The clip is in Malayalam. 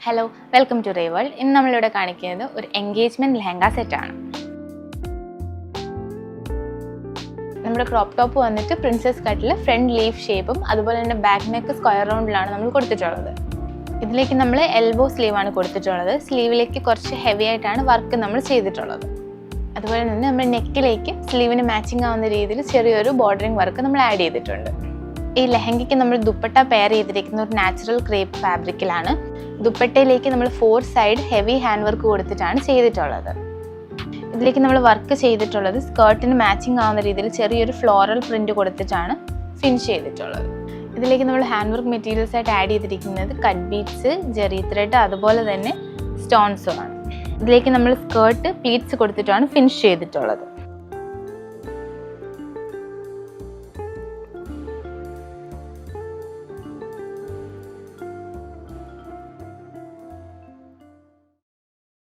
Hello, welcome to റേവേൾഡ്. ഇന്ന് നമ്മളിവിടെ കാണിക്കുന്നത് ഒരു എൻഗേജ്മെൻറ്റ് ലെഹങ്ക സെറ്റാണ്. നമ്മുടെ ക്രോപ്പ് ടോപ്പ് വന്നിട്ട് പ്രിൻസസ് കട്ടിൽ ഫ്രണ്ട് ലീഫ് ഷേപ്പും അതുപോലെ തന്നെ ബാക്ക് നെക്ക് സ്ക്വയർ റൗണ്ടിലാണ് നമ്മൾ കൊടുത്തിട്ടുള്ളത്. ഇതിലേക്ക് നമ്മൾ എൽബോ സ്ലീവാണ് കൊടുത്തിട്ടുള്ളത്. സ്ലീവിലേക്ക് കുറച്ച് ഹെവി ആയിട്ടാണ് വർക്ക് നമ്മൾ ചെയ്തിട്ടുള്ളത്. അതുപോലെ തന്നെ നമ്മൾ നെക്കിലേക്ക് സ്ലീവിന് മാച്ചിങ് ആവുന്ന രീതിയിൽ ചെറിയൊരു ബോർഡറിങ് വർക്ക് നമ്മൾ ആഡ് ചെയ്തിട്ടുണ്ട്. ഈ ലെഹങ്കയ്ക്ക് നമ്മൾ ദുപ്പട്ട പെയർ ചെയ്തിരിക്കുന്ന ഒരു നാച്ചുറൽ ക്രേപ്പ് ഫാബ്രിക്കിലാണ്. ദുപ്പട്ടയിലേക്ക് നമ്മൾ 4 സൈഡ് ഹെവി ഹാൻഡ് വർക്ക് കൊടുത്തിട്ടാണ് ചെയ്തിട്ടുള്ളത്. ഇതിലേക്ക് നമ്മൾ വർക്ക് ചെയ്തിട്ടുള്ളത് സ്കേർട്ടിന് മാച്ചിങ് ആവുന്ന രീതിയിൽ ചെറിയൊരു ഫ്ലോറൽ പ്രിന്റ് കൊടുത്തിട്ടാണ് ഫിനിഷ് ചെയ്തിട്ടുള്ളത്. ഇതിലേക്ക് നമ്മൾ ഹാൻഡ് വർക്ക് മെറ്റീരിയൽസ് ആയിട്ട് ആഡ് ചെയ്തിരിക്കുന്നത് കട്ട് ബീഡ്സ്, ജെറി ത്രെഡ്, അതുപോലെ തന്നെ സ്റ്റോൺസും ആണ്. ഇതിലേക്ക് നമ്മൾ സ്കേർട്ട് പ്ലീറ്റ്സ് കൊടുത്തിട്ടാണ് ഫിനിഷ് ചെയ്തിട്ടുള്ളത്.